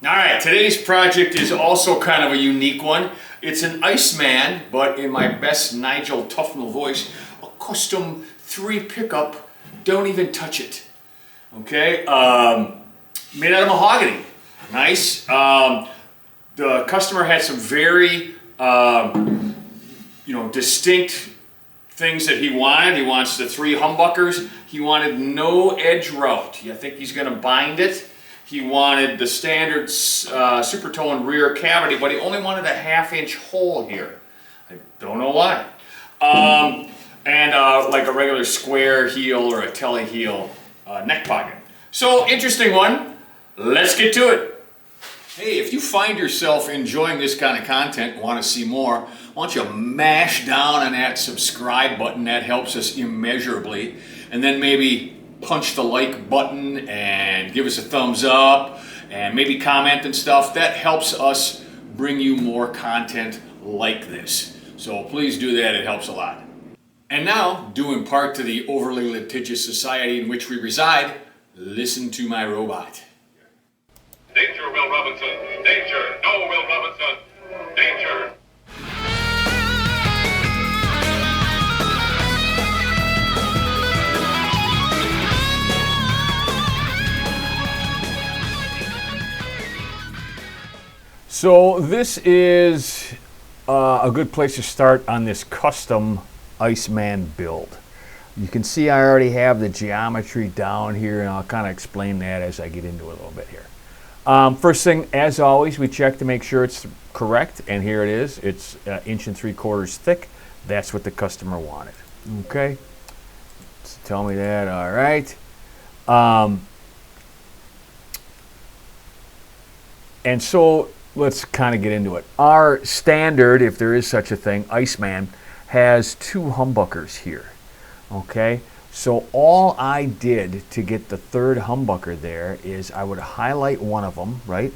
All right, today's project is also kind of a unique one. It's an Iceman, but in my best Nigel Tufnell voice, a custom 3 pickup, don't even touch it. Okay, made out of mahogany. Nice. The customer had some very, distinct things that he wanted. He wants the 3 humbuckers. He wanted no edge route. I think he's going to bind it. He wanted the standard super tone rear cavity, but he only wanted a 1/2 inch hole here. I don't know why. Like a regular square heel or a tele heel neck pocket. So, interesting one. Let's get to it. Hey, if you find yourself enjoying this kind of content and want to see more, why don't you mash down on that subscribe button? That helps us immeasurably. And then maybe punch the like button and give us a thumbs up and maybe comment and stuff. That helps us bring you more content like this. So please do that, it helps a lot. And now, due in part to the overly litigious society in which we reside, listen to my robot. Danger, Will Robinson! Danger! No, Will Robinson! Danger! So this is a good place to start on this custom Iceman build. You can see I already have the geometry down here, and I'll kind of explain that as I get into it a little bit here. First thing, as always, we check to make sure it's correct, and here it is. It's 1 3/4 inches thick. That's what the customer wanted. Okay, so tell me that. All right. And so let's kind of get into it. Our standard, if there is such a thing, Iceman has 2 humbuckers here. Okay, so all I did to get the 3rd humbucker there is I would highlight one of them, right?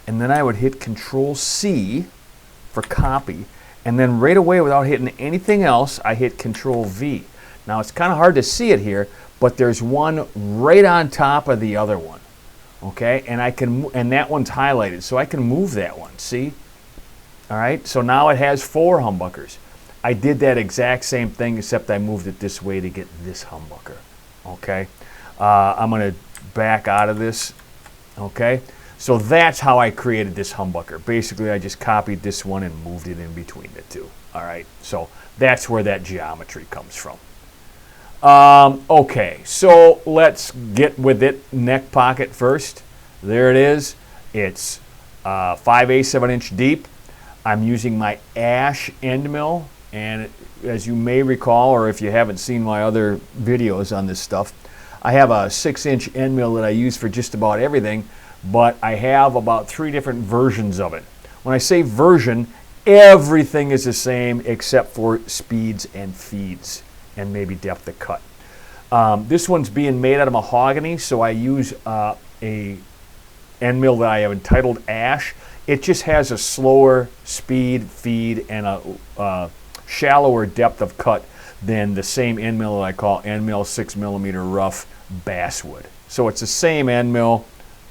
And then I would hit Control C for copy. And then right away, without hitting anything else, I hit Control V. Now it's kind of hard to see it here, but there's one right on top of the other one. Okay, and that one's highlighted, so I can move that one, see? All right, so now it has 4 humbuckers. I did that exact same thing, except I moved it this way to get this humbucker. Okay, I'm going to back out of this. Okay, so that's how I created this humbucker. Basically, I just copied this one and moved it in between the 2. All right, so that's where that geometry comes from. Okay, so let's get with it. Neck pocket first. There it is. It's 5/8 of an inch deep. I'm using my ash end mill, and as you may recall, or if you haven't seen my other videos on this stuff, I have a 6-inch end mill that I use for just about everything, but I have about 3 different versions of it. When I say version, everything is the same except for speeds and feeds and maybe depth of cut. This one's being made out of mahogany, so I use a end mill that I have entitled Ash. It just has a slower speed, feed, and a shallower depth of cut than the same end mill that I call end mill 6mm rough basswood. So it's the same end mill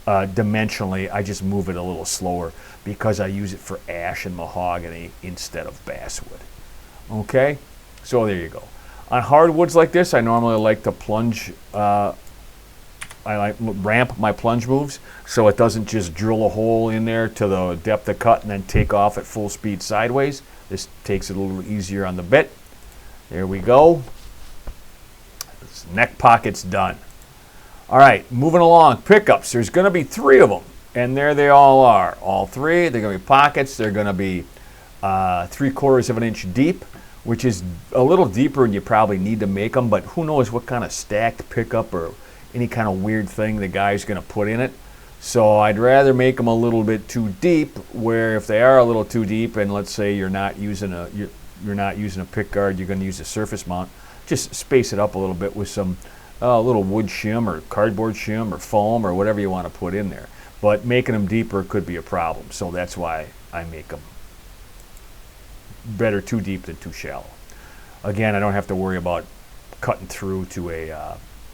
dimensionally, I just move it a little slower because I use it for ash and mahogany instead of basswood. Okay, so there you go. On hardwoods like this, I normally like to plunge, ramp my plunge moves so it doesn't just drill a hole in there to the depth of cut and then take off at full speed sideways. This takes it a little easier on the bit. There we go. This neck pocket's done. All right, moving along. Pickups. There's going to be 3 of them, and there they all are. All 3. They're going to be pockets. They're going to be 3/4 of an inch deep, which is a little deeper and you probably need to make them, but who knows what kind of stacked pickup or any kind of weird thing the guy's going to put in it. So I'd rather make them a little bit too deep, where if they are a little too deep and let's say you're not using a pick guard, you're going to use a surface mount, just space it up a little bit with some little wood shim or cardboard shim or foam or whatever you want to put in there. But making them deeper could be a problem, so that's why I make them better too deep than too shallow. Again, I don't have to worry about cutting through to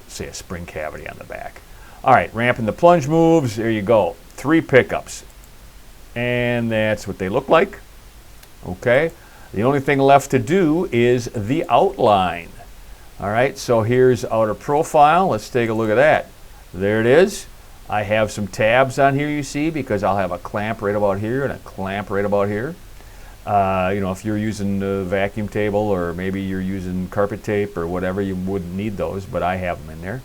say a spring cavity on the back. All right, ramping the plunge moves, there you go. 3 pickups. And that's what they look like. Okay, the only thing left to do is the outline. All right, so here's outer profile. Let's take a look at that. There it is. I have some tabs on here, you see, because I'll have a clamp right about here and a clamp right about here. You know, if you're using a vacuum table or maybe you're using carpet tape or whatever, you wouldn't need those, but I have them in there.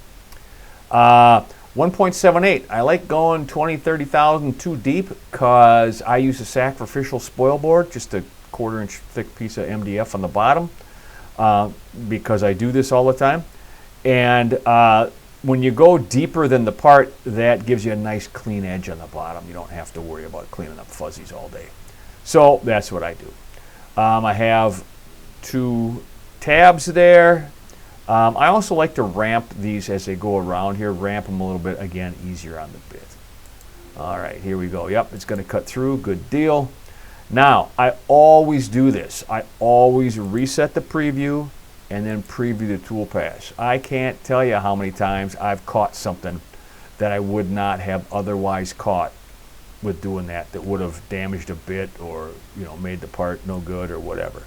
1.78. I like going 20, 30 thousand too deep because I use a sacrificial spoil board, just a 1/4 inch thick piece of MDF on the bottom, because I do this all the time. And when you go deeper than the part, that gives you a nice clean edge on the bottom. You don't have to worry about cleaning up fuzzies all day. So that's what I do. I have 2 tabs there. I also like to ramp these as they go around here, ramp them a little bit, again, easier on the bit. All right, here we go. Yep, it's going to cut through, good deal. Now, I always do this. I always reset the preview and then preview the toolpaths. I can't tell you how many times I've caught something that I would not have otherwise caught with doing that would have damaged a bit or, you know, made the part no good or whatever.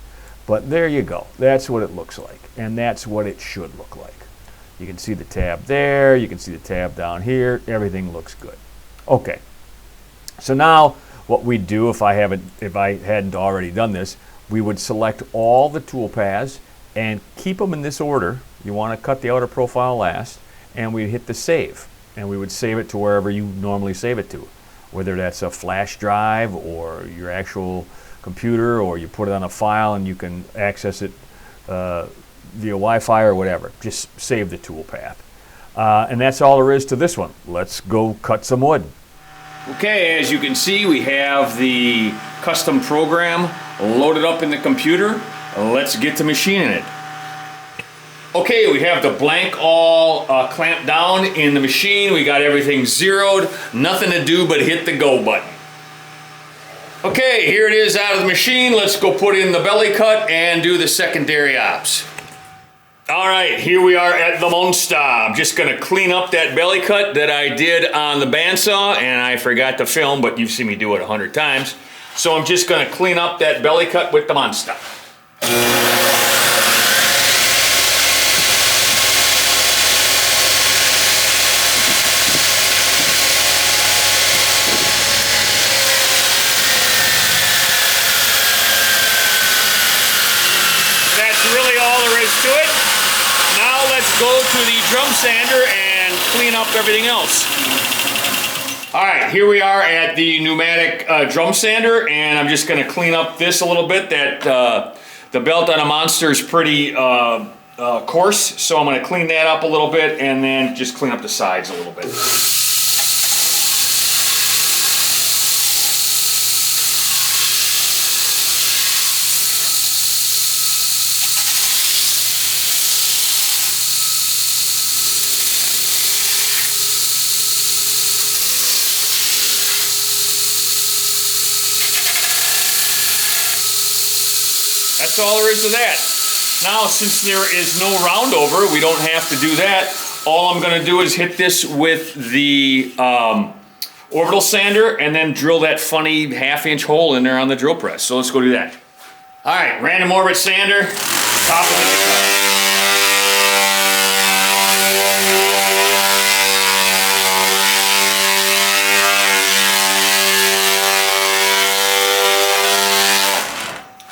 But there you go. That's what it looks like, and that's what it should look like. You can see the tab there. You can see the tab down here. Everything looks good. Okay. So now what we do, if I hadn't already done this, we would select all the toolpaths and keep them in this order. You want to cut the outer profile last, and we hit the save, and we would save it to wherever you normally save it to, whether that's a flash drive or your actual computer, or you put it on a file and you can access it via Wi-Fi or whatever. Just save the toolpath. And that's all there is to this one. Let's go cut some wood. Okay, as you can see, we have the custom program loaded up in the computer. Let's get to machining it. Okay, we have the blank all clamped down in the machine. We got everything zeroed. Nothing to do but hit the go button. Okay, here it is out of the machine. Let's go put in the belly cut and do the secondary ops. All right, here we are at the monster. I'm just gonna clean up that belly cut that I did on the bandsaw, and I forgot to film, but you've seen me do it 100 times. So I'm just gonna clean up that belly cut with the monster. To it. Now let's go to the drum sander and clean up everything else. All right, here we are at the pneumatic drum sander, and I'm just going to clean up this a little bit. That the belt on a monster is pretty coarse, so I'm going to clean that up a little bit and then just clean up the sides a little bit. That's all there is to that. Now, since there is no round over, we don't have to do that. All I'm going to do is hit this with the orbital sander and then drill that funny 1/2 inch hole in there on the drill press. So let's go do that. All right, random orbit sander, top of the cut.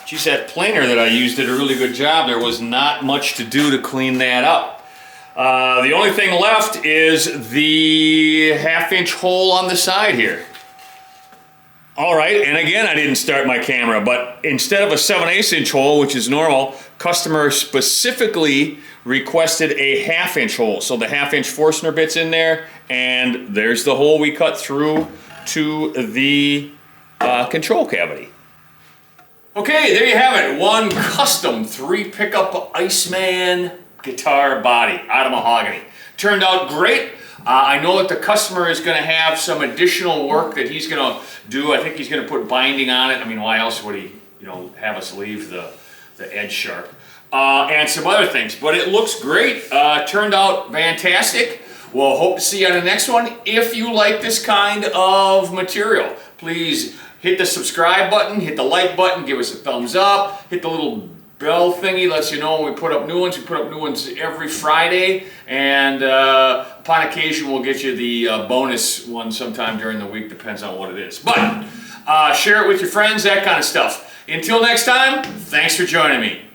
Geez, that planer that I used did a really good job. There was not much to do to clean that up. The only thing left is the 1/2 inch hole on the side here. All right, and again, I didn't start my camera, but instead of a 7/8 inch hole, which is normal, customer specifically requested a 1/2 inch hole. So the 1/2 inch Forstner bit's in there, and there's the hole we cut through to the control cavity. Okay, there you have it. One custom 3 pickup Iceman guitar body out of mahogany. Turned out great. I know that the customer is going to have some additional work that he's going to do. I think he's going to put binding on it. I mean, why else would he, have us leave the edge sharp? And some other things. But it looks great. Turned out fantastic. We'll hope to see you on the next one. If you like this kind of material, please hit the subscribe button, hit the like button, give us a thumbs up, hit the little bell thingy, lets you know when we put up new ones. We put up new ones every Friday, and upon occasion we'll get you the bonus one sometime during the week, depends on what it is. But share it with your friends, that kind of stuff. Until next time, thanks for joining me.